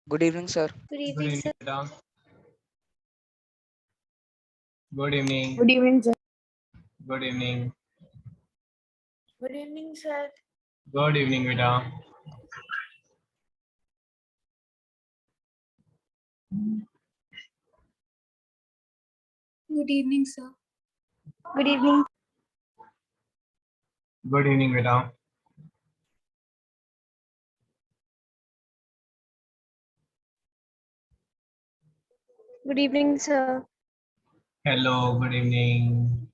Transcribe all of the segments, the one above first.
Good evening, sir. Good Good evening, evening, sir. Vedant. Good evening. Good evening, sir. Good evening. Good evening, sir. Good evening, Vedant. Good evening, sir. Good evening. Good evening, Vedant. Good evening, sir. Hello, good evening.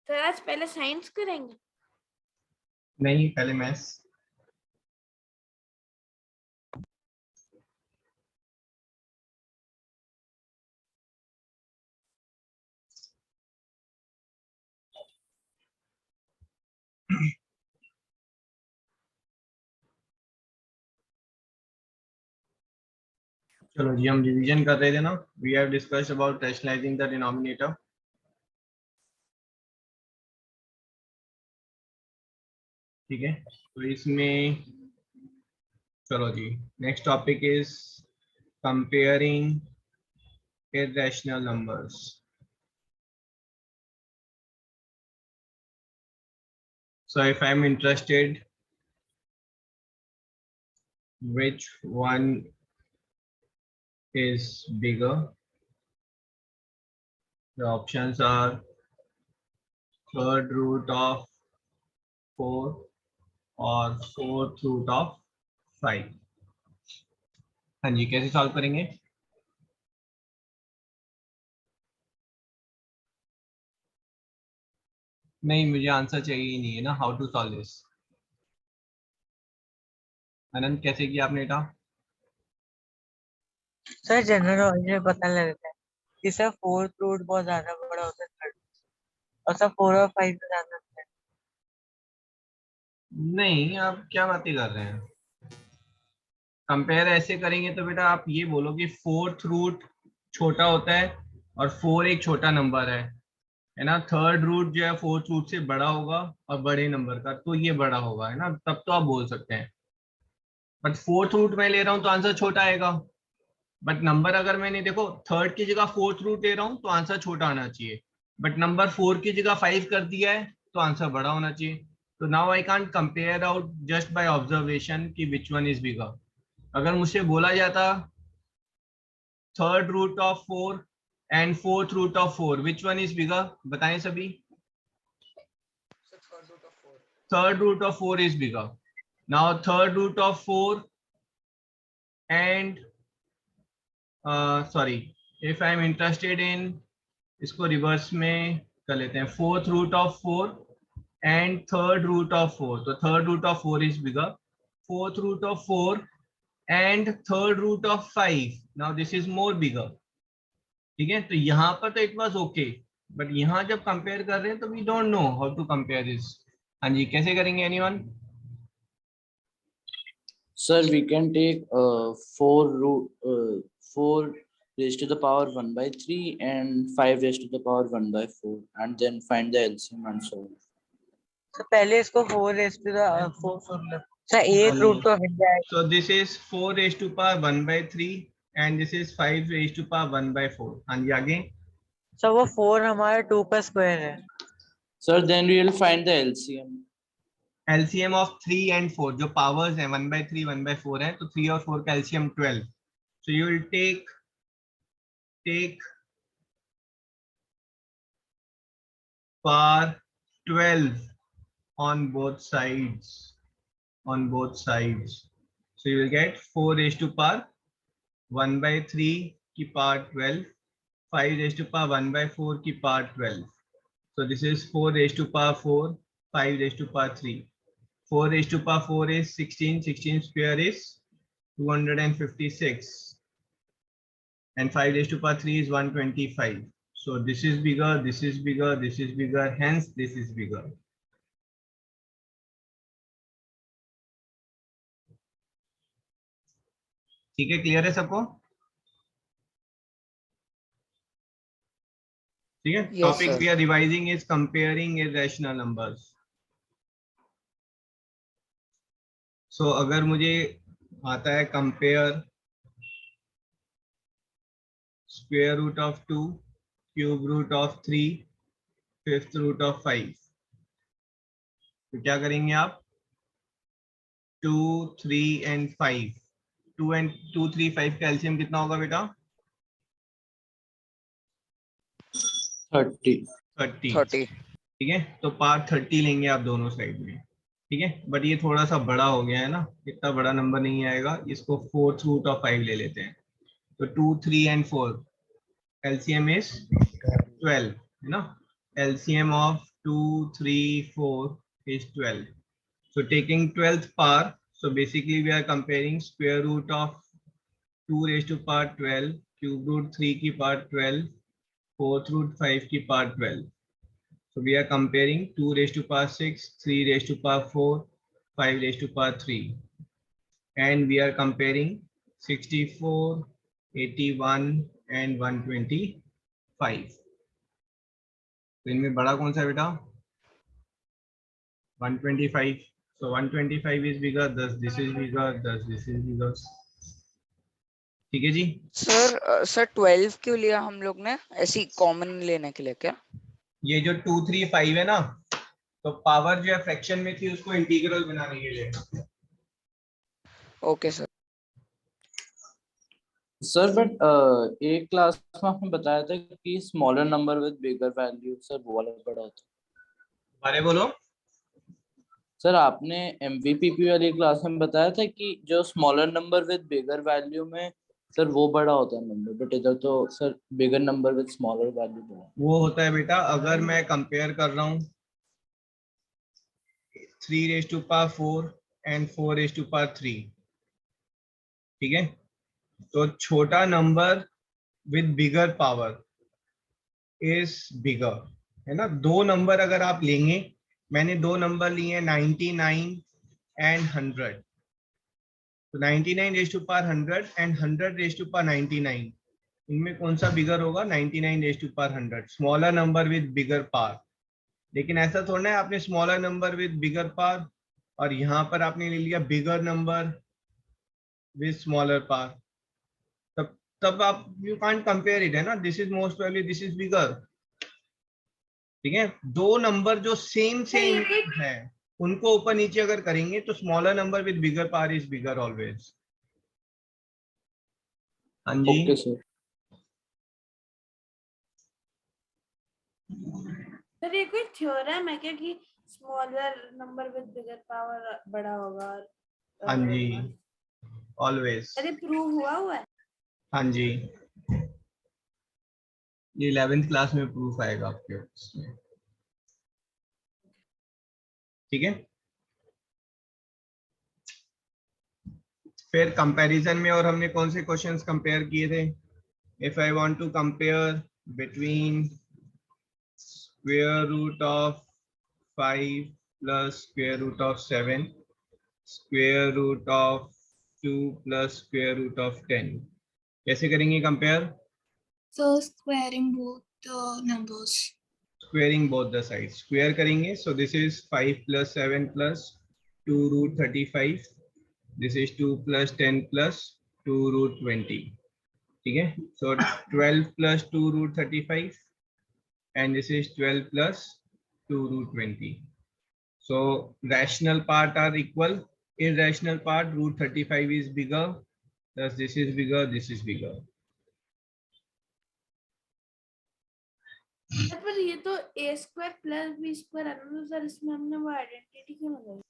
Sir आज पहले science करेंगे. नहीं, पहले maths. चलो जी, हम revision कर रहे थे ना. We have discussed about rationalising the denominator. ठीक है, तो इसमें चलो जी, next topic is comparing irrational numbers. So if I'm interested, which one is bigger? The options are third root of 4 और fourth root of 5. हाँ जी, कैसे सॉल्व करेंगे? नहीं, मुझे आंसर चाहिए ही नहीं है ना. How to solve this? Anant, कैसे किया आपने बेटा? सर जनरल नॉलेज में पता लगता है कि सर फोर्थ रूट बहुत ज्यादा बड़ा होता है थर्ड, और सर 4 और 5 में ज्यादा होता है. नहीं, आप क्या बातें कर रहे हैं? कंपेयर ऐसे करेंगे तो बेटा आप ये बोलो कि फोर्थ रूट छोटा होता है और 4 एक छोटा नंबर है ना. थर्ड रूट जो है फोर्थ रूट से बड़ा होगा और बड़े नंबर का, तो ये बड़ा होगा, है ना, तब तो आप बोल सकते हैं. बट फोर्थ रूट मैं ले रहा हूँ तो आंसर छोटा आएगा. बट नंबर अगर मैंने देखो थर्ड की जगह फोर्थ रूट ले रहा हूँ तो आंसर छोटा आना चाहिए. बट नंबर 4 की जगह 5 कर दिया है तो आंसर बड़ा होना चाहिए. तो now I can't compare out just by observation कि विच वन इज बिगर. अगर मुझसे बोला जाता third root of 4 and fourth root of 4, which one is bigger, बताएं सभी. Third root of 4 is bigger. Now third root of 4 and sorry, if I am interested in, इसको reverse में कर लेते हैं. Fourth root of 4 and third root of 4, तो third root of 4 is bigger. Fourth root of 4 and third root of 5, now this is more bigger. ठीक है, तो यहाँ पर तो इट वाज ओके, बट यहाँ जब कंपेयर कर रहे हैं तो we don't know how to compare this. हाँ जी, कैसे करेंगे anyone? Sir, we can take 4 raised to the power 1 by 3 and 5 raised to the power 1 by 4, and then find the LCM and solve. तो पहले इसको 4 रेज़ टू द 4 सुन लो sir. एक रूट तो मिल जाएगा. So this is 4 raised to power 1 by 3 and this is 5 raised to power 1 by 4. हाँ जी, आगे. सर वो 4 हमारा 2 का स्क्वायर है. Sir, then we will find the LCM. LCM of 3 and 4, जो powers है 1 by 3 1 by 4 है, तो 3 और 4 का LCM 12. So you will take power 12 on both sides. So you will get 4 raised to power 1 by 3 की power 12, 5 raised to power 1 by 4 की power 12. So this is 4 raised to power 4, 5 raised to power 3. 4 raised to power 4 is 16, 16 square is 256, and 5 raised to power 3 is 125. So this is bigger, this is bigger, this is bigger, hence this is bigger. ठीक है, clear है सबको? ठीक है. Yes, topic sir. We are revising is comparing irrational numbers. So अगर मुझे आता है compare square root of 2, cube root of 3, fifth root of 5, तो क्या करेंगे आप? 2, 3 एंड 5, 2 एंड 2, 3, 5 का एलसीएम कितना होगा बेटा? 30. 30। 30. ठीक है, तो पावर 30 लेंगे आप दोनों साइड में। ठीक है, बट ये थोड़ा सा बड़ा हो गया है ना, इतना बड़ा नंबर नहीं आएगा, इसको फोर्थ रूट ऑफ 5 ले लेते हैं। तो 2, 3 एंड 4, एलसीएम इज 12 है ना। LCM of 2, 3, 4 is 12. So taking 12th power, so basically we are comparing square root of 2 raised to power 12, cube root 3 की power 12, fourth root 5 की power 12. So we are comparing 2 raised to power 6, 3 raised to power 4, 5 raised to power 3. And we are comparing 64, 81 and 125. तो इनमें बड़ा कौन सा है बेटा? 125. So 125 is bigger, thus this is bigger, thus this is bigger. ठीक है जी। सर 12 क्यों लिया हम लोग ने, ऐसी कॉमन लेने के लिए क्या? ये जो 2, 3, 5 है ना, तो पावर जो है फ्रैक्शन में थी उसको इंटीग्रल बनाने के लिए। Okay sir. सर बट एक क्लास में आपने बताया था कि smaller number with bigger value, sir वो वाला बड़ा होता है। अरे बोलो। सर आपने एमवीपीपी वाली क्लास में बताया था कि जो smaller number with bigger value में सर वो बड़ा होता है नंबर, बट इधर तो sir bigger number with smaller value बड़ा। वो होता है बेटा, अगर मैं कंपेयर कर रहा हूँ 3 raised to power 4 and 4 raised to power 3, ठीक है, तो छोटा number with bigger power is bigger, है ना। दो नंबर अगर आप लेंगे, मैंने दो नंबर लिए 99 एंड 100, तो 99 raise to power 100 and 100 raise to power 99, इनमें कौन सा बिगर होगा? 99 raise to power 100, smaller number with bigger power. लेकिन ऐसा थोड़ा है आपने smaller number with bigger power और यहाँ पर आपने ले लिया bigger number with smaller power, तब आप यू कांट कंपेयर इट, है ना। This is most probably this is bigger. ठीक है, दो नंबर जो सेम है उनको ऊपर नीचे अगर करेंगे तो smaller number with bigger power is bigger always. हाँ जी। Okay sir. सर ये कोई थ्योरम है क्या कि smaller number with bigger power बड़ा होगा? हाँ जी, ऑलवेज। अरे प्रूव हुआ है? हाँ जी, ये 11th क्लास में प्रूफ आएगा आपके उसमें। ठीक है, फिर कंपैरिजन में और हमने कौन से क्वेश्चंस कंपेयर किए थे? If I want to compare between square root of 5 plus square root of 7, square root of 2 plus square root of 10, कैसे करेंगे compare? So squaring both the numbers. Squaring both the sides, square करेंगे, so this is 5 plus 7 plus 2 root 35, this is 2 plus 10 plus 2 root 20, ठीक है। so 12 plus 2 root 35 and this is 12 plus 2 root 20, so rational part are equal, irrational part root 35 is bigger, thus this is bigger, this is bigger। पर ये तो a square plus b square है, sir इसमें हमने वो identity क्यों लगाई?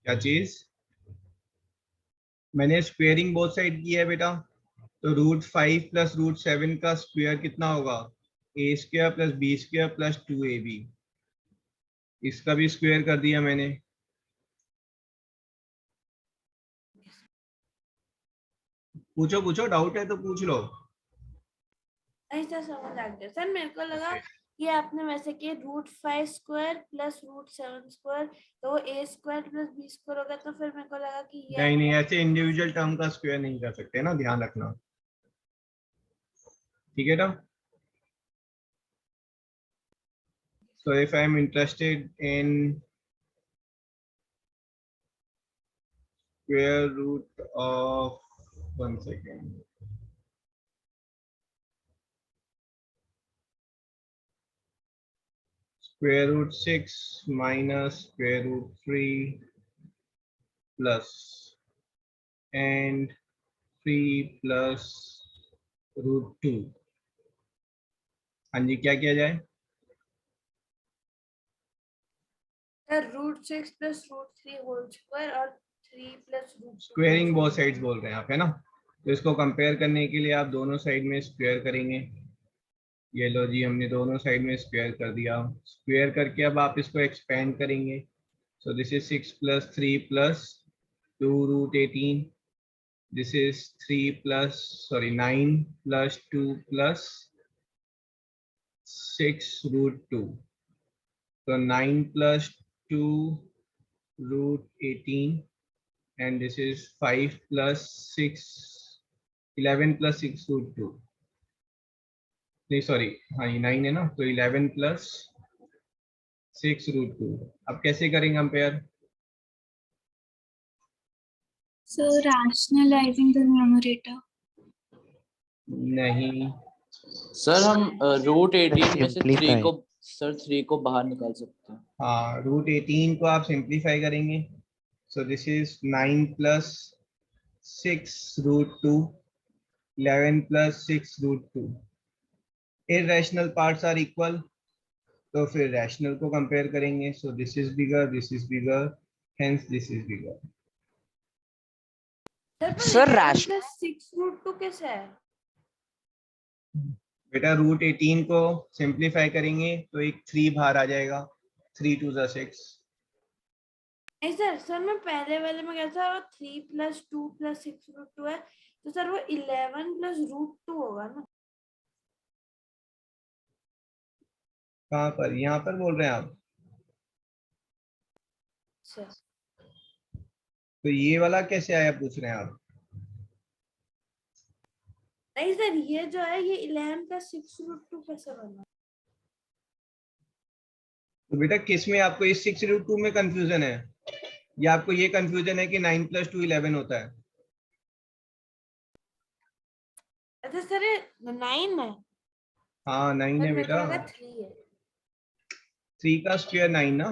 क्या चीज? मैंने स्क्वेयरिंग बोथ साइड की है बेटा, तो रूट 5 प्लस रूट 7 का स्क्वायर कितना होगा? A square plus b square plus 2ab, इसका भी स्क्वायर कर दिया मैंने। पूछो पूछो, डाउट है तो पूछ लो। ऐसा समझ आ गया सर, मेरे को लगा ये आपने वैसे कि root 5 square plus root 7 square, तो वो a square plus b square होगा, तो फिर मेरे को लगा कि ये नहीं नहीं, ऐसे इंडिविजुअल टर्म का स्क्वायर नहीं कर सकते ना, ध्यान रखना। ठीक है ना। So if I am interested in square root of 1 second. Square root 6 minus square root 3 plus and 3 plus root 2. हाँ जी, क्या किया जाए? सर √6 प्लस √3 होल स्क्वायर और 3 प्लस √2 स्क्वेयरिंग बोथ साइड्स बोल रहे हैं आप, है ना? तो इसको कंपेयर करने के लिए आप दोनों साइड में स्क्वायर करेंगे। ये लो जी, हमने दोनों साइड में स्क्वायर कर दिया। स्क्वायर करके अब आप इसको एक्सपेंड करेंगे। So this is 6 plus 3 plus 2 √18. This is 9 plus 2 plus 6 √2. So 9 plus 2 √18, and this is 5 plus 6, 11 plus 6 √2. नहीं सॉरी, हाँ ये 9 है ना, तो 11 plus 6 √2. अब कैसे करेंगे compare? So rationalizing the numerator. नहीं, सर हम √18 में से 3 Simplify. को सर 3 को बाहर निकाल सकते हैं। हाँ, √18 को आप सिंप्लीफाई करेंगे। So this is 9 plus 6 √2, 11 plus 6 √2. Irrational parts are equal, तो फिर रैशनल को कंपेयर करेंगे। So this is bigger, hence this is bigger. Sir, plus 6 √2 कैसे है? बेटा √18 को सिंप्लीफाई करेंगे तो एक 3 बाहर आ जाएगा। 3 2 = 6। नहीं सर मैं पहले वाले में क्या था, 3 प्लस 2 प्लस 6 √2 है, तो सर वो 11 प्लस √2 होगा ना? कहाँ पर? यहाँ पर बोल रहे हैं आप? सर तो ये वाला कैसे आया पूछ रहे हैं आप? नहीं सर, ये जो है ये 11 प्लस 6 √2 कैसे बना? तो बेटा किस में आपको इस 6 √2 में कंफ्यूजन है, या आपको ये कंफ्यूजन है कि 9 plus 2 11 होता है? अच्छा सर ये 9 है। हाँ 9 है मेरे को बेटा। लगा 3 है। 3 का स्क्वायर 9 ना।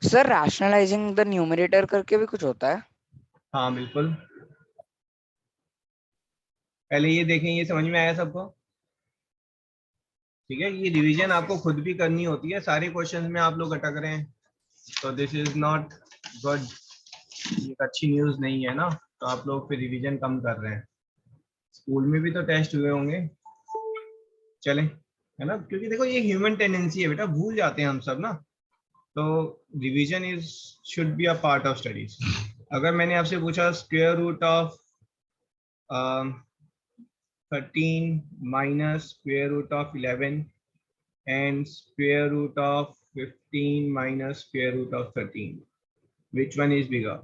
सर rationalizing the numerator करके भी कुछ होता है? हाँ बिल्कुल, पहले ये देखें, ये समझ में आया सबको? ठीक है, ये रिवीजन आपको खुद भी करनी होती है, सारे क्वेश्चंस में आप लोग अटक रहे हैं, तो दिस इज नॉट गुड। ये अच्छी न्यूज नहीं है ना, तो आप लोग फिर रिवीजन कम कर रहे हैं। स्कूल में भी तो टेस्ट हुए होंगे, चलें, है ना? क्योंकि देखो ये ह्यूमन टेंडेंसी है बेटा, भूल जाते हैं हम सब ना, तो revision is should be a part of studies. अगर मैंने आपसे पूछा square root of 13 minus square root of 11 and square root of 15 minus square root of 13, which one is bigger?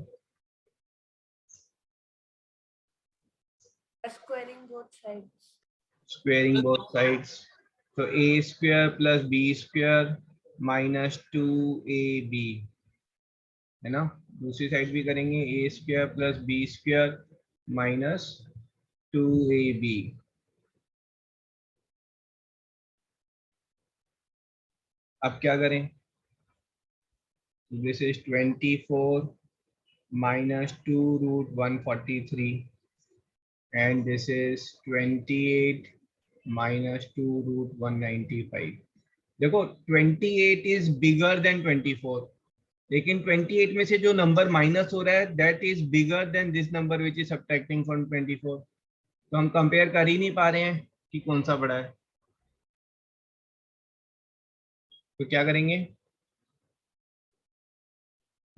Squaring both sides. Squaring both sides. So a square plus b square minus 2ab, है ना? दूसरी side भी करेंगे, a square plus b square minus 2ab. अब क्या करें? This is 24 minus 2 √143, and this is 28 minus 2 √195. देखो 28 is bigger than 24, लेकिन 28 में से जो नंबर माइनस हो रहा है that is bigger than this number which is subtracting from 24. तो हम कंपेयर कर ही नहीं पा रहे हैं कि कौन सा बड़ा है, तो क्या करेंगे?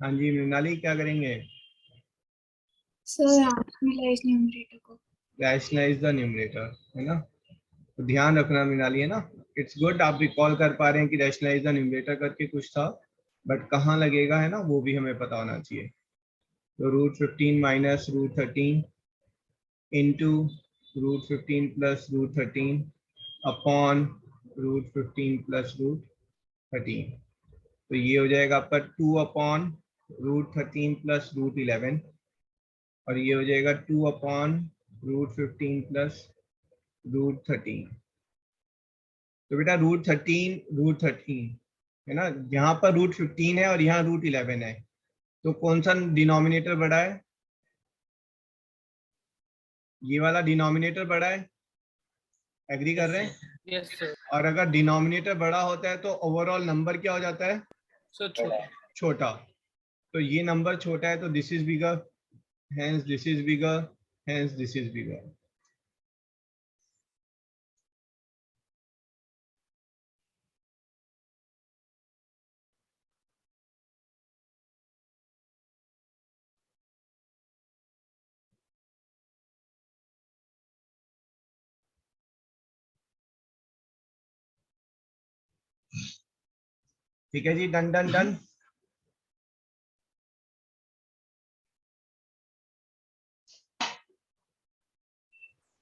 हाँ जी मृणाली, क्या करेंगे? So rationalize numerator को. रैशनलाइज द न्यूमरेटर, है ना? तो ध्यान रखना मृणाली, है ना? इट्स गुड आप रिकॉल कर पा रहे हैं कि रैशनलाइज द न्यूमरेटर करके कुछ था, बट कहाँ लगेगा, है ना, वो भी हमें पता होना चाहिए। तो √15 minus √13 into √15 plus √13 upon √15 plus √13, तो ये हो जाएगा आपका 2/√13 प्लस √11 और ये हो जाएगा 2/√15 प्लस √13। तो बेटा √13 है ना, यहाँ पर √15 है और यहाँ √11 है, तो कौन सा डिनोमिनेटर बड़ा है? ये वाला डिनोमिनेटर बड़ा है, एग्री कर रहे हैं? Yes sir. और अगर डिनोमिनेटर बड़ा होता है तो ओवरऑल नंबर क्या हो जाता है? सर छोटा। छोटा। तो ये नंबर छोटा है तो this is bigger, hence this is bigger, hence this is bigger. ठीक है जी, done done done.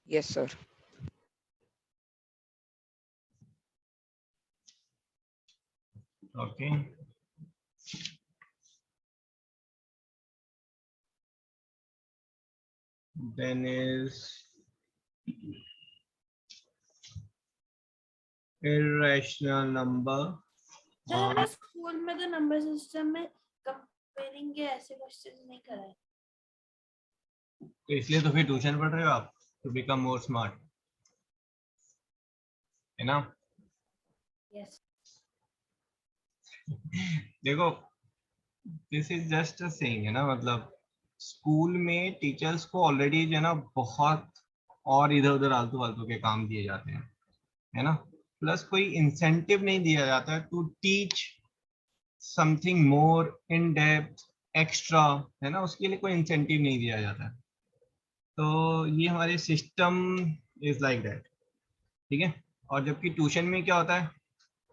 Yes, sir. Okay, then is irrational number sir हमारे स्कूल में तो नंबर सिस्टम में कंपेयरिंग के ऐसे क्वेश्चंस नहीं कराए। तो इसलिए तो फिर ट्यूशन पढ़ रहे हो आप, टू बिकम मोर स्मार्ट, है ना? यस। देखो, this is just a saying, है ना, मतलब स्कूल में टीचर्स को ऑलरेडी जो है ना बहुत और इधर उधर आलतू फालतू के काम दिए जाते हैं, है ना, प्लस कोई इंसेंटिव नहीं दिया जाता है to teach something more in depth extra, है ना, उसके लिए कोई इंसेंटिव नहीं दिया जाता है। तो ये हमारे सिस्टम इज लाइक दैट, ठीक है। और जबकि ट्यूशन में क्या होता है,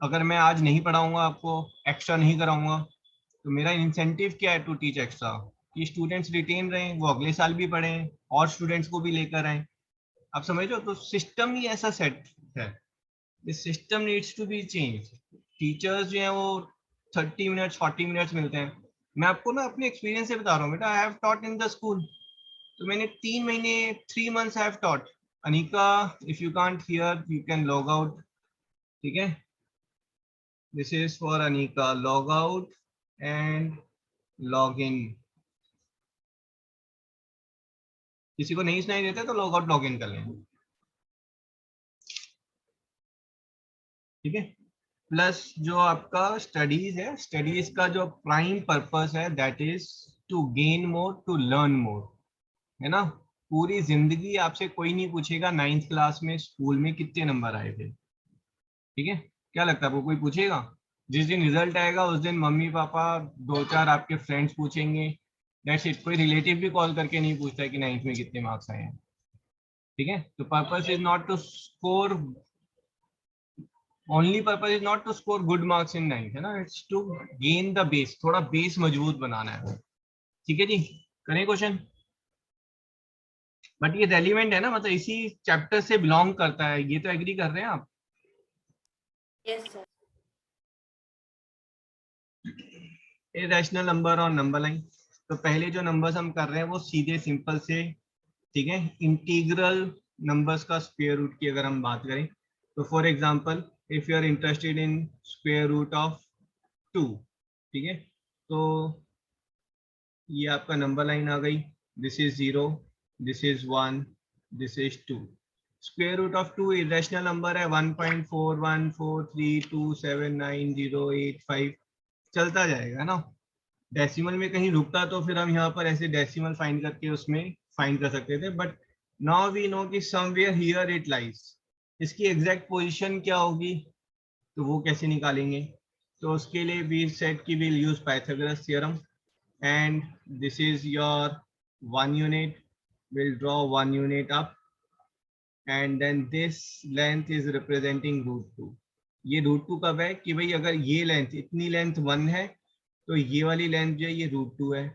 अगर मैं आज नहीं पढ़ाऊंगा, आपको एक्स्ट्रा नहीं कराऊंगा, तो मेरा इंसेंटिव क्या है टू टीच एक्स्ट्रा, कि स्टूडेंट्स रिटेन रहें, वो अगले साल भी पढ़ें और स्टूडेंट्स को भी लेकर आए। आप समझ रहे हो? तो सिस्टम ही ऐसा सेट है, this system needs to be change. Teachers जो हैं वो 30 मिनट्स 40 मिनट्स मिलते हैं। मैं आपको ना अपने एक्सपीरियंस से बता रहा हूँ बेटा, I have taught in the school, तो मैंने 3 महीने 3 months I have taught. Anika, if you can't hear you can log out, ठीक है, this is for Anika, log out and log in. किसी को नहीं सुनाई देता तो लॉग आउट लॉग इन कर लें, ठीक है। प्लस जो आपका स्टडीज है, स्टडीज का जो प्राइम पर्पस है that is to gain more, to learn more, है ना। पूरी जिंदगी आपसे कोई नहीं पूछेगा 9th क्लास में स्कूल में कितने नंबर आए थे, ठीक है, क्या लगता है आपको कोई पूछेगा? जिस दिन रिजल्ट आएगा उस दिन मम्मी पापा 2-4 आपके फ्रेंड्स पूछेंगे, दैट्स इट। कोई रिलेटिव भी कॉल करके नहीं पूछता है कि 9th में कितने मार्क्स आए हैं, ठीक है। तो purpose is not to score, only purpose is not to score good marks in 9th, है ना, it's to gain the base, थोड़ा बेस मजबूत बनाना है, ठीक है जी। करें क्वेश्चन, बट ये रेलिवेंट है ना, मतलब इसी चैप्टर से बिलोंग करता है, ये तो एग्री कर रहे हैं आप? Yes sir. इरेशनल नंबर और नंबर लाइन। तो पहले जो नंबर्स हम कर रहे हैं वो सीधे सिंपल से, ठीक है, इंटीग्रल नंबर्स का स्क्वायर रूट की अगर हम बात करें, तो for example if you are interested in square root of 2, ठीक है, तो ये आपका नंबर लाइन आ गई, this is 0, this is 1, this is 2। Square root of 2 irrational number है, 1.4143279085, चलता जाएगा ना। डेसिमल में कहीं रुकता तो फिर हम यहाँ पर ऐसे डेसिमल फाइंड करके उसमें फाइंड कर सकते थे, बट नाउ वी नो कि समवेयर हियर इट लाइज। इसकी एग्जैक्ट पोजीशन क्या होगी, तो वो कैसे निकालेंगे? तो उसके लिए वी सेड कि will use Pythagoras theorem, and this is your 1 unit, we'll draw 1 unit up, and then this length is representing √2। ये √2 कब है कि भाई अगर ये लेंथ, इतनी लेंथ 1 है तो ये वाली लेंथ जो है ये √2 है,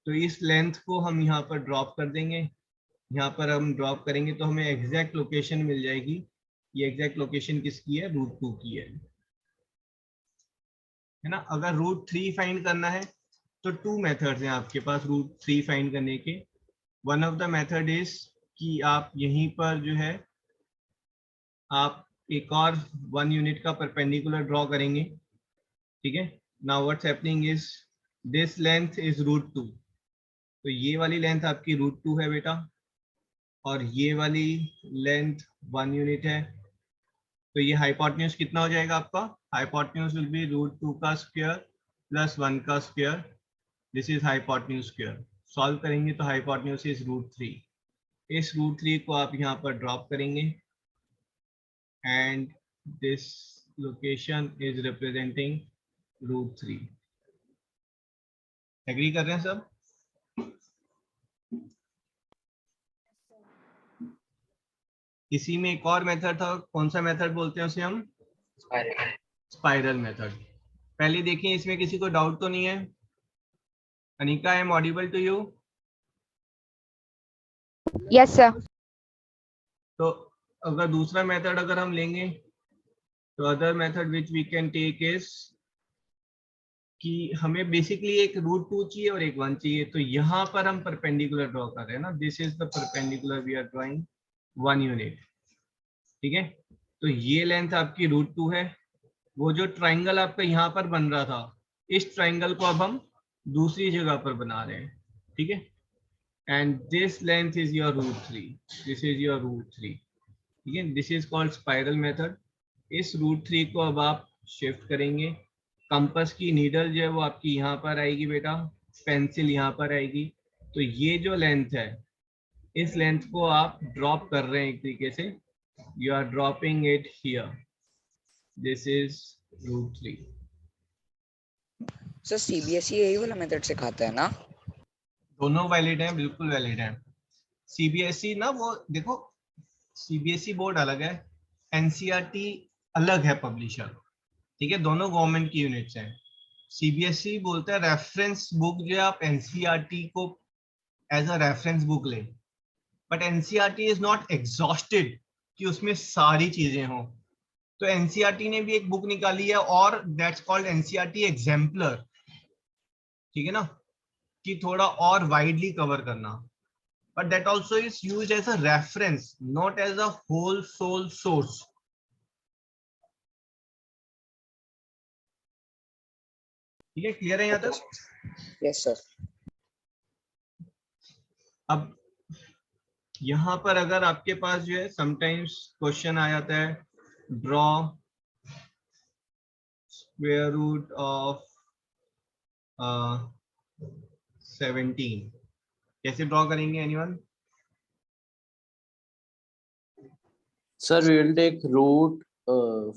तो इस लेंथ को हम यहाँ पर ड्रॉप कर देंगे। यहाँ पर हम ड्रॉप करेंगे तो हमें एग्जैक्ट लोकेशन मिल जाएगी। ये एग्जैक्ट लोकेशन किसकी है? √2 की है है ना। अगर रूट 3 फाइंड करना है तो 2 मेथड्स हैं आपके पास रूट 3 फाइंड करने के। One of the method is कि आप यहीं पर जो है आप एक और 1 यूनिट का परपेंडिकुलर ड्रॉ करेंगे, ठीक है। Now what's happening is this length is root 2, तो ये वाली लेंथ आपकी रूट 2 है बेटा, और ये वाली लेंथ 1 यूनिट है। तो ये हाइपोटेन्यूज कितना हो जाएगा आपका? हाइपोटेन्यूज विल बी रूट 2 का स्क्वायर प्लस 1 का square, this is hypotenuse square. Solve करेंगे तो हाइपोटेन्यूज इज रूट 3। इस रूट 3 को आप यहाँ पर ड्रॉप करेंगे and this location is representing root 3। Agree कर रहे हैं सब? इसी में एक और मेथड था, कौन सा मेथड बोलते हैं उसे हम? Spiral method. पहले देखिए इसमें किसी को डाउट तो नहीं है? Anika, I am audible to you? Yes sir. तो अगर दूसरा मेथड अगर हम लेंगे तो other method which we can take is कि हमें बेसिकली एक रूट 2 चाहिए और एक 1 चाहिए, तो यहाँ पर हम परपेंडिकुलर ड्रॉ कर रहे हैं ना, this is the perpendicular we are drawing 1 unit, ठीक है। तो ये लेंथ आपकी रूट 2 है। वो जो ट्राइंगल आपका यहाँ पर बन रहा था, इस ट्राइंगल को अब हम दूसरी जगह पर बना रहे हैं, ठीक है। And this length is your root 3, this is your root 3, ठीक है। This is called spiral method. इस रूट 3 को अब आप शिफ्ट करेंगे। कंपास की नीडल जो है वो आपकी यहाँ पर आएगी बेटा, पेंसिल यहाँ पर आएगी। तो ये जो लेंथ है, इस लेंथ को आप ड्रॉप कर रहे हैं एक तरीके से, you are dropping it here, this is root 3। Sir CBSE यही वाला मेथड सिखाता है ना? दोनों वैलिड हैं, बिल्कुल वैलिड हैं। सीबीएसई ना, वो देखो सीबीएसई बोर्ड अलग है, एनसीईआरटी अलग है पब्लिशर, ठीक है। दोनों गवर्नमेंट की यूनिट्स हैं। सीबीएसई बोलता है रेफरेंस बुक जो आप एनसीईआरटी को एज अ रेफरेंस बुक ले, but NCERT is not exhausted कि उसमें सारी चीजें हों। तो एनसीईआरटी ने भी एक बुक निकाली है और दैट्स कॉल्ड एनसीईआरटी एग्जाम्पलर, ठीक है ना, कि थोड़ा और वाइडली कवर करना। But that also is used as a reference, not as a whole sole source. ठीक है, क्लियर है यहाँ तक? Yes sir. अब यहाँ पर अगर आपके पास जो है समटाइम्स क्वेश्चन आ जाता है, ड्रॉ स्क्वायर रूट ऑफ 17, कैसे ड्रॉ करेंगे anyone? Sir, we will take root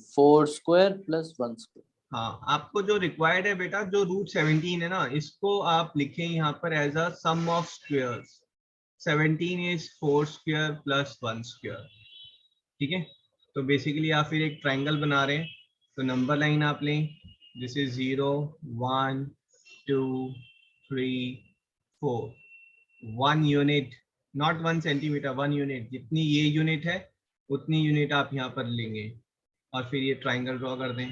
4 square plus 1 square. हाँ, आपको जो रिक्वायर्ड है बेटा, जो रूट 17 है ना, इसको आप लिखें यहाँ पर as a sum of squares. 17 is 4 square plus 1 square, ठीक है। तो बेसिकली आप फिर एक ट्राइंगल बना रहे हैं, तो नंबर लाइन आप लें, this is 0 1 2 3 4, 1 unit, not 1 centimetre, 1 unit. जितनी ये यूनिट है उतनी यूनिट आप यहाँ पर लेंगे और फिर ये ट्राइंगल ड्रॉ कर दें।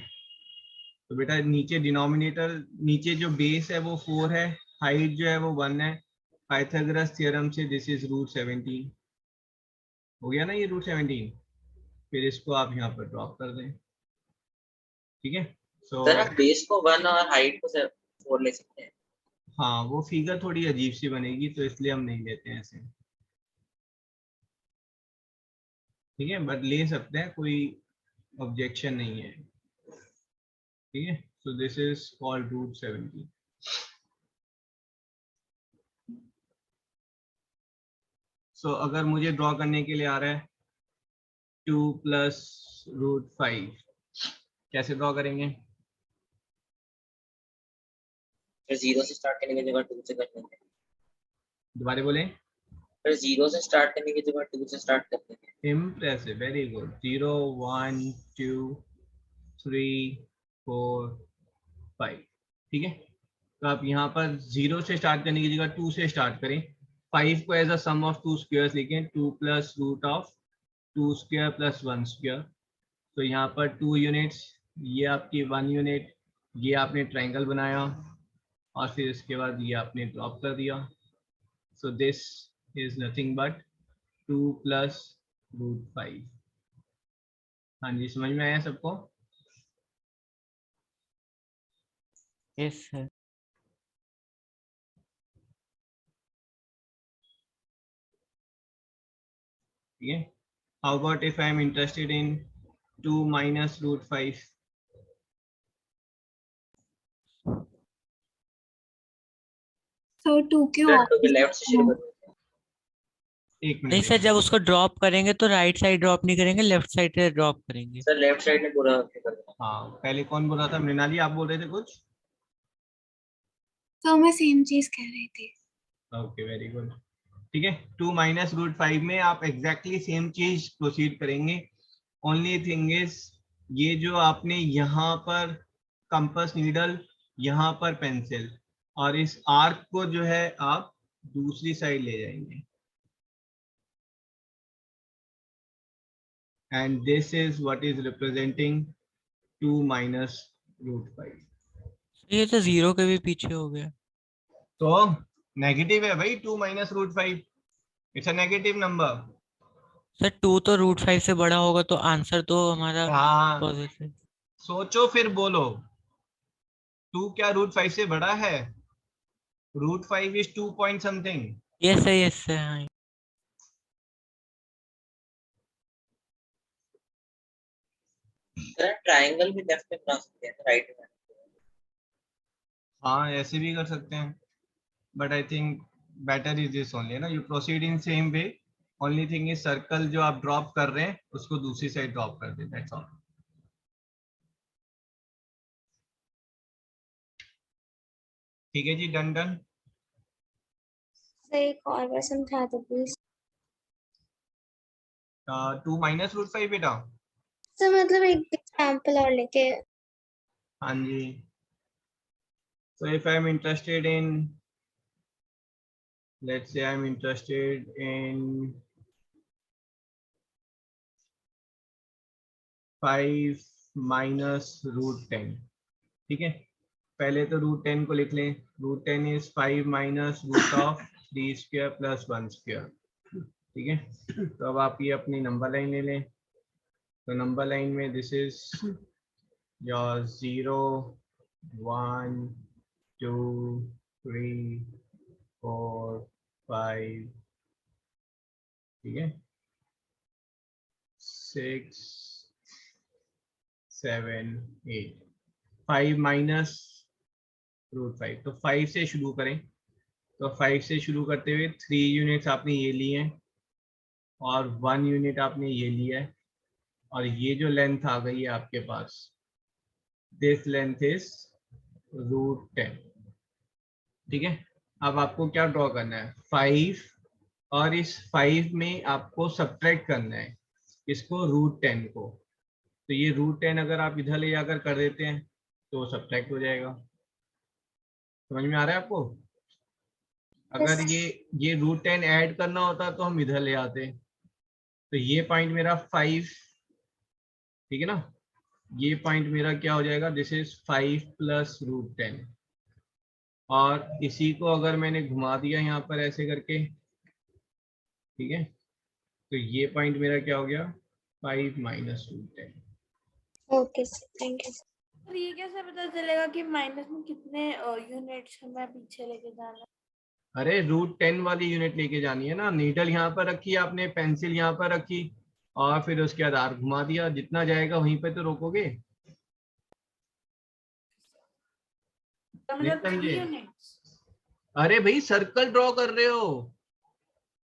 तो बेटा नीचे डिनोमिनेटर, नीचे जो बेस है वो 4 है, हाइट जो है वो 1 है। पाइथागोरस थ्योरम से दिस इज रूट 17 हो गया ना, ये रूट 17। फिर इसको आप यहाँ पर ड्रॉप कर दें, ठीक है। सो सर आप बेस को 1 और हाइट को 4 ले सकते हैं। हाँ, वो फिगर थोड़ी अजीब सी बनेगी तो इसलिए हम नहीं लेते हैं ऐसे, ठीक है। बट ले सकते हैं, कोई ऑब्जेक्शन नहीं है, ठीक है। So this is called root 17। So अगर मुझे ड्रॉ करने के लिए आ रहा है 2 प्लस रूट 5, कैसे ड्रॉ करेंगे? फिर 0 से स्टार्ट करने की जगह 2 से कर लेंगे। दोबारा बोले। फिर 0 से स्टार्ट करने की जगह 2 से स्टार्ट कर लेंगे। Impressive, very good. 0 1 2 3 4 5, ठीक है। तो आप यहाँ पर 0 से स्टार्ट करने की जगह 2 से स्टार्ट करें। 5 को as a sum of 2 squares लिखें, 2 plus root of 2 square plus 1 square. तो यहाँ पर 2 यूनिट्स, ये आपकी 1 यूनिट, ये आपने ट्रायंगल बनाया और फिर इसके बाद ये आपने ड्रॉप कर दिया। सो दिस इज नथिंग बट 2 + √5। हाँ जी, समझ में आया सबको? Yes sir. ठीक है। How about if I am interested in 2 - √5? So 2 के सर 2 के opposite लेफ्ट से शुरू में। करो। एक नहीं मिनट। सर, जब उसको ड्रॉप करेंगे तो राइट साइड ड्रॉप नहीं करेंगे, लेफ्ट साइड से ड्रॉप करेंगे। सर लेफ्ट साइड में पूरा कर दो। हाँ, पहले कौन बोल रहा था? मृणाली, आप बोल रहे थे कुछ? तो मैं सेम चीज कह रही थी। Okay, very good. ठीक है, 2 - √5 में आप एग्जैक्टली सेम चीज प्रोसीड करेंगे। ओनली थिंग इज ये जो आपने यहाँ पर कंपास नीडल, यहाँ पर पेंसिल, और इस आर्क को जो है आप दूसरी साइड ले जाएंगे। And this is what is representing 2 - √5। ये तो 0 के भी पीछे हो गया। तो नेगेटिव है भाई, 2 - √5, it's a negative number. Sir 2 तो √5 से बड़ा होगा तो आंसर तो हमारा हाँ, पॉजिटिव। सोचो फिर बोलो। 2 क्या √5 से बड़ा है? √5 is 2 point something. Yes sir, yes sir. हाँ सर ट्रायंगल भी लेफ्ट में बना सकते हैं, राइट में। हाँ, ऐसे भी कर सकते हैं, but I think better is this only, ना, you proceed in same way. Only thing is circle जो आप ड्रॉप कर रहे हैं उसको दूसरी साइड ड्रॉप कर दें, दैट्स ऑल। ठीक है जी, डन डन। सर एक और बार समझा दो प्लीज। 2 - √5 बेटा। सर मतलब एक एग्जांपल और लेके। हाँ जी। So if I'm interested in, let's say I'm interested in 5 - √10, ठीक है। पहले तो √10 को लिख लें। √10 is 5 - √3² + 1², ठीक है। तो अब आप ये अपनी नंबर लाइन ले लें। तो नंबर लाइन में दिस इज योर 0 1 2 3 4 5, ठीक है, 6 7 8। 5 - √5, तो 5 से शुरू करें। तो 5 से शुरू करते हुए 3 यूनिट्स आपने ये लिए हैं और 1 यूनिट आपने ये लिया है, और ये जो लेंथ आ गई है आपके पास, दिस लेंथ इज √10, ठीक है। अब आपको क्या ड्रॉ करना है? 5, और इस 5 में आपको सब्ट्रैक्ट करना है इसको, √10 को। तो ये √10 अगर आप इधर ले जाकर कर देते हैं तो सब्ट्रैक्ट हो जाएगा। समझ में आ रहा है आपको? अगर ये √10 ऐड करना होता तो हम इधर ले आते। तो ये पॉइंट मेरा 5, ठीक है ना। ये पॉइंट मेरा क्या हो जाएगा? दिस इज 5 + √10, और इसी को अगर मैंने घुमा दिया यहाँ पर ऐसे करके, ठीक है, तो ये पॉइंट मेरा क्या हो गया? 5 - √10। Okay sir, thank you. और ये कैसे पता चलेगा कि माइनस में कितने यूनिट्स हमें पीछे लेके जाना है? अरे √10 वाली यूनिट लेके जानी है ना। नीडल यहाँ पर रखी आपने, पेंसिल यहाँ पर रखी, और फिर उसके बाद आर्क घुमा दिया, जितना जाएगा वहीं पे तो रोकोगे। तो नहीं मतलब 3 समझे? यूनिट्स। अरे भाई, सर्कल ड्रॉ कर रहे हो,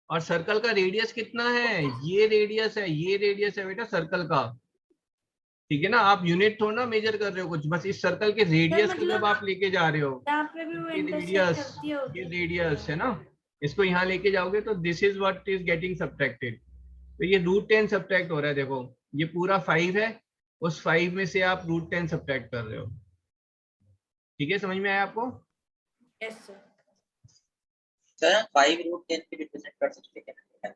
और सर्कल का रेडियस कितना है? ये रेडियस है, ये रेडियस है बेटा सर्कल का, ठीक है ना। आप यूनिट थोड़ा ना मेजर कर रहे हो कुछ, बस इस सर्कल के रेडियस को जब आप लेके जा रहे हो, यहाँ पे भी वो ये इंटरसेक्ट रेडियस, करती होगी। ये रेडियस है ना, इसको यहाँ लेके जाओगे तो this is what is getting subtracted. तो ये √10 सब्ट्रैक्ट हो रहा है, देखो ये पूरा 5 है, उस 5 में से आप √10 सब्ट्रैक्ट कर रहे हो, ठीक है। समझ में आया आपको? Yes sir. सर 5 √10 भी रिप्रेजेंट कर सकते हैं।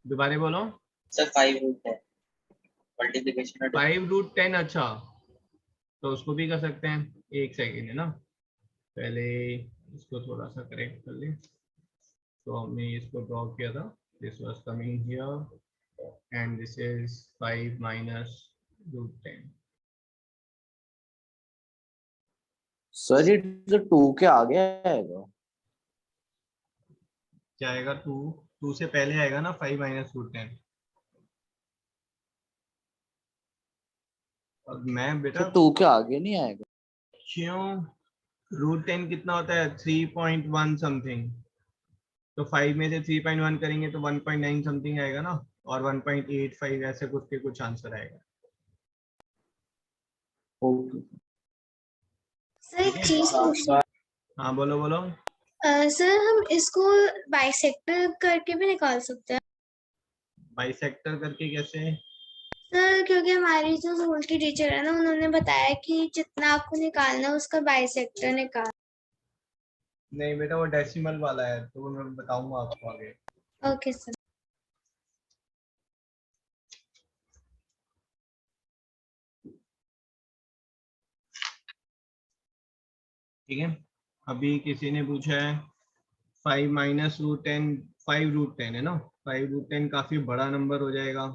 दोबारा बोलो। सर 5 √10 मल्टीप्लिकेशन और 5 √10, अच्छा, तो उसको भी कर सकते हैं। एक सेकेंड है ना, पहले इसको थोड़ा सा करेक्ट कर ले। तो हमने इसको ड्रॉ किया था, this was coming here and this is 5 minus √10। Sir ये तो 2 के आगे आएगा। क्या आएगा? 2 से पहले आएगा ना 5 माइनस √10। और मैं बेटा तो 2 के आगे नहीं आएगा। क्यों? √10 कितना होता है? 3.1 समथिंग। तो 5 में से 3.1 करेंगे तो 1.9 समथिंग आएगा ना, और 1.85 ऐसे कुछ के कुछ आंसर आएगा। ओके सर एक चीज पूछनी हाँ बोलो बोलो। सर हम इसको बाइसेक्टर करके भी निकाल सकते हैं बाइसेक्टर करके कैसे? सर, क्योंकि हमारी जो स्कूल की टीचर है ना, उन्होंने बताया कि जितना आपको निकालना है उसका बाइसेक्टर निकाल। नहीं बेटा, वो डेसिमल वाला है, तो वो मैं बताऊंगा आपको आगे। Okay sir. ठीक है, अभी किसी ने पूछा है 5 माइनस √10, 5 √10 है ना, 5 √10 काफी बड़ा नंबर हो जाएगा।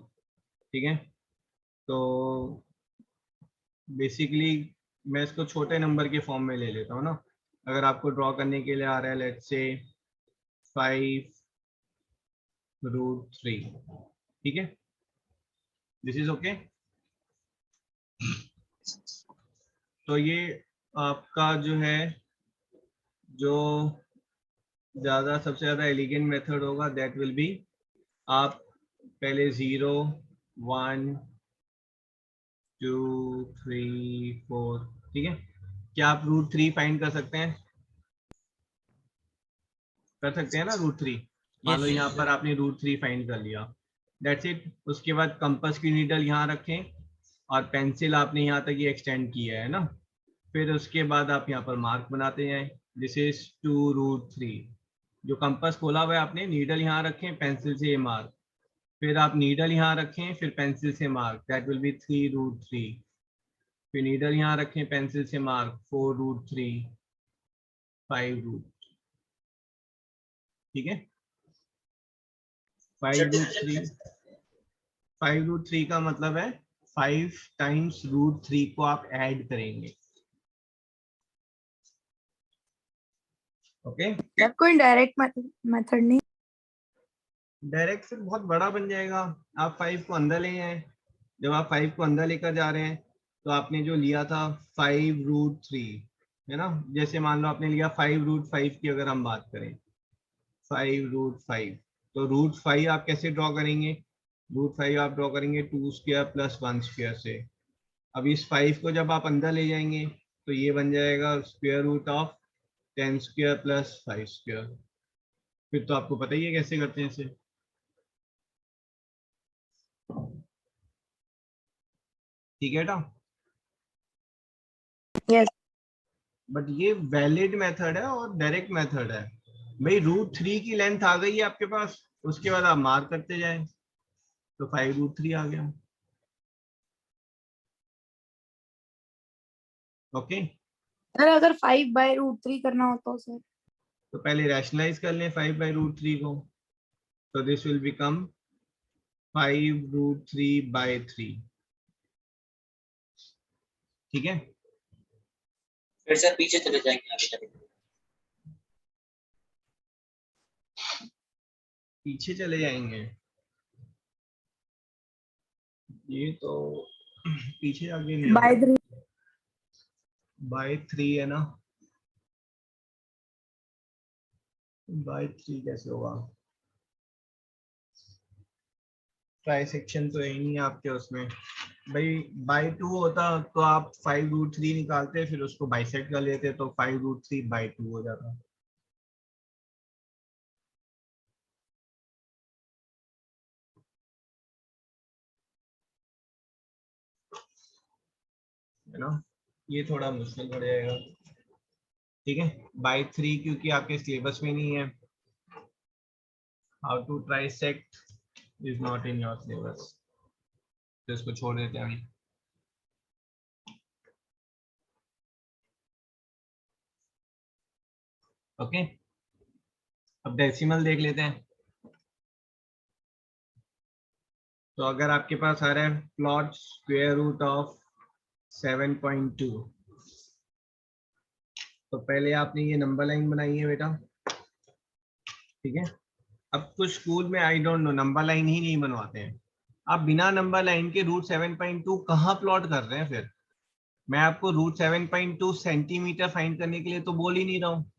ठीक है, तो बेसिकली मैं इसको छोटे नंबर के फॉर्म में ले लेता हूँ ना। अगर आपको ड्रॉ करने के लिए आ रहा है, लेट्स से 5 √3, ठीक है, दिस इज ओके। तो ये आपका जो है, जो ज्यादा सबसे ज्यादा एलिगेंट मेथड होगा, दैट विल बी, आप पहले 0 1 2 3 4, ठीक है। क्या आप √3 फाइंड कर सकते हैं? कर सकते हैं ना √3। मान लो Yes, यहाँ sir. पर आपने √3 फाइंड कर लिया, दैट्स इट। उसके बाद कंपास की नीडल यहाँ रखें और पेंसिल आपने यहाँ तक ये एक्सटेंड किया है ना। फिर उसके बाद आप यहाँ पर मार्क बनाते जाएं, दिस इज 2 √3। जो कंपास खोला हुआ है आपने, नीडल यहाँ रखें, पेंसिल से ये मार्क, फिर आप नीडल यहाँ रखें, फिर पेंसिल से मार्क, दैट विल बी 3 √3। फिर नीडल यहाँ रखें, पेंसिल से मार्क, 4 √3, 5 √, ठीक है। 5 √3 का मतलब है 5 टाइम्स √3 को आप ऐड करेंगे। ओके, सर कोई डायरेक्ट मेथड नहीं? डायरेक्ट फिर बहुत बड़ा बन जाएगा। आप 5 को अंदर ले आए, जब आप 5 को अंदर लेकर जा रहे हैं तो आपने जो लिया था 5 √3, है ना। जैसे मान लो आपने लिया 5 √5 की, अगर हम बात करें 5 √5, तो √5 आप कैसे ड्रॉ करेंगे? √5 आप ड्रॉ करेंगे 2² + 1² से। अब इस 5 को जब आप अंदर ले जाएंगे तो ये बन जाएगा √10² + 5²। फिर तो आपको पता ही है कैसे करते हैं इसे। ठीक है बेटा, यस। बट ये वैलिड मेथड है और डायरेक्ट मेथड है। भाई √3 की लेंथ आ गई है आपके पास, उसके बाद आप मार्क करते जाएं, तो 5 √3 आ गया। ओके, सर अगर 5/√3 करना हो तो सर? तो पहले रैशनलाइज कर लें 5/√3 को, तो दिस विल बिकम 5 √3/3, ठीक है। फिर से पीछे चले जाएंगे, आगे चलेंगे। पीछे चले जाएंगे, ये तो पीछे आगे नहीं होगा, /3 है ना, /3 कैसे होगा? ट्राई सेक्शन तो है ही नहीं आपके उसमें। भाई /2 होता तो आप 5 √3 निकालते, फिर उसको बाइसेक्ट कर लेते, तो 5 √3/2 हो जाता, है ना। ये थोड़ा मुश्किल पड़ जाएगा, ठीक है। /3 क्योंकि आपके सिलेबस में नहीं है, how to trisect is not in your syllabus, तो इसको छोड़ देते हैं अभी। ओके, अब डेसिमल देख लेते हैं। तो अगर आपके पास आ रहा है प्लॉट स्क्वायर रूट ऑफ 7.2, तो पहले आपने ये नंबर लाइन बनाई है बेटा, ठीक है। अब कुछ स्कूल में I don't know number line ही नहीं बनवाते हैं। आप बिना नंबर लाइन के रूट 7.2 कहाँ प्लॉट कर रहे हैं फिर? मैं आपको रूट 7.2 सेंटीमीटर फाइंड करने के लिए तो बोल ही नहीं रहा हूँ।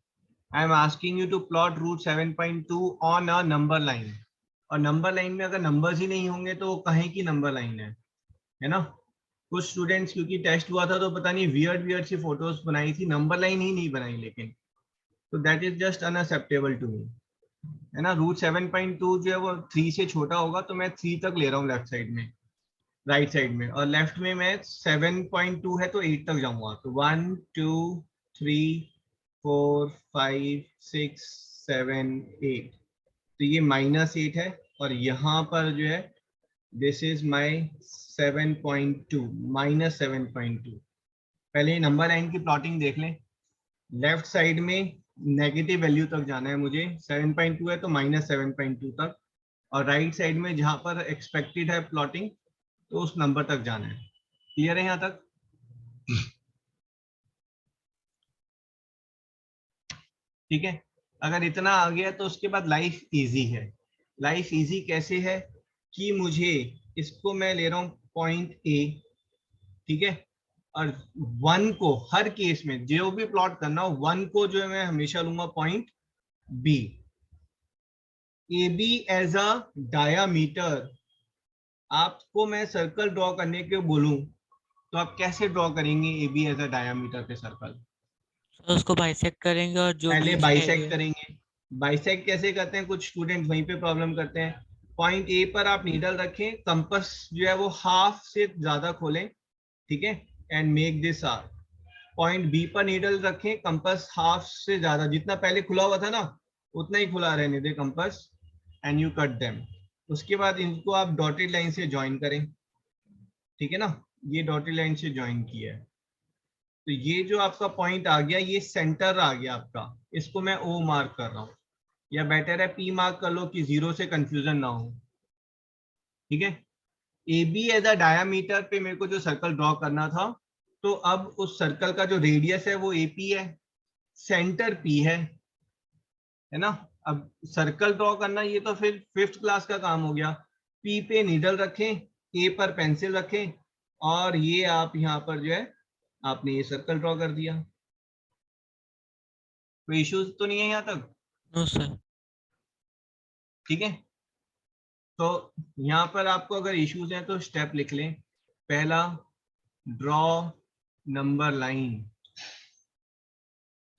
I am asking you to plot root 7.2 on a number line. और नंबर लाइन में अगर नंबर्स ही नहीं होंगे तो कहीं की नंबर लाइन है ना। कुछ स्टूडेंट्स क्योंकि टेस्ट हुआ था तो पता नहीं वियर्ड सी फोटोज बनाई थी, नंबर लाइन ही नहीं बनाई लेकिन, तो that is just unacceptable to me, है ना। रूट 7.2 जो है वो 3 से छोटा होगा तो मैं 3 तक ले रहा हूँ लेफ्ट साइड में, राइट साइड में, और लेफ्ट में मैं 7.2 है तो 8 तक जाऊंगा। तो 1 2 3 4 5 6 7 8, तो ये -8 है, और यहाँ पर जो है दिस इज माई 7.2 -7.2। पहले नंबर लाइन की प्लॉटिंग देख लें। लेफ्ट साइड में नेगेटिव वैल्यू तक जाना है मुझे, 7.2 है तो -7.2 तक, और राइट साइड में जहां पर एक्सपेक्टेड है प्लॉटिंग तो उस नंबर तक जाना है। क्लियर है यहाँ तक? ठीक है, अगर इतना आ गया तो उसके बाद लाइफ इजी है। लाइफ इजी कैसे है कि मुझे इसको मैं ले रहा हूँ पॉइंट ए, ठीक है, और 1 को हर केस में जो भी प्लॉट करना हो 1 को जो है मैं हमेशा लूंगा point B. A B as a diameter, आपको मैं सर्कल ड्रॉ करने के बोलूं तो आप कैसे ड्रॉ करेंगे A B as a diameter पे सर्कल? तो उसको बाइसेक्ट करेंगे और जो पहले बीच का बाइसेक्ट एरिया करेंगे। बाइसेक्ट कैसे करते हैं, कुछ स्टूडेंट वहीं पे प्रॉब्लम करते हैं। पॉइंट ए पर आप नीडल रखें, कंपास जो है वो हाफ से ज्यादा खोलें, ठीक है, and make this R. Point B पर नीडल रखें, कंपास हाफ से ज्यादा, जितना पहले खुला हुआ था ना उतना ही खुला रहने दे compass, and you cut them. उसके बाद इनको आप डॉटेड लाइन से ज्वाइन करें, ठीक है ना, ये डॉटेड लाइन से ज्वाइन किया है। तो ये जो आपका पॉइंट आ गया ये सेंटर आ गया आपका, इसको मैं ओ मार्क कर रहा हूँ, या बेटर है पी मार्क कर लो कि 0 से कंफ्यूजन ना हो, ठीक है। A B as a diameter पे मेरे को जो सर्कल ड्रॉ करना था, तो अब उस सर्कल का जो रेडियस है वो एपी है, सेंटर पी है ना। अब सर्कल ड्रॉ करना ये तो फिर 5th क्लास का काम हो गया। पी पे नीडल रखें, ए पर पेंसिल रखें, और ये आप यहाँ पर जो है आपने ये सर्कल ड्रॉ कर दिया। कोई इश्यूज तो नहीं है यहाँ तक? No sir. ठीक है, तो यहाँ पर आपको अगर इश्यूज हैं तो स्टेप लिख लें। पहला, ड्रॉ नंबर लाइन,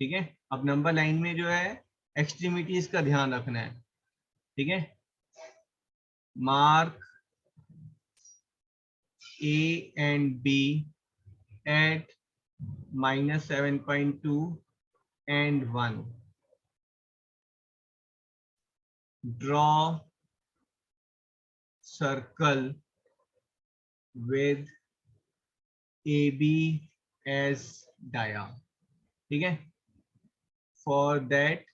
ठीक है। अब नंबर लाइन में जो है एक्सट्रीमिटीज का ध्यान रखना है, ठीक है। Mark A and B at -7.2 and 1. Draw circle with AB as dia, ठीक है। For that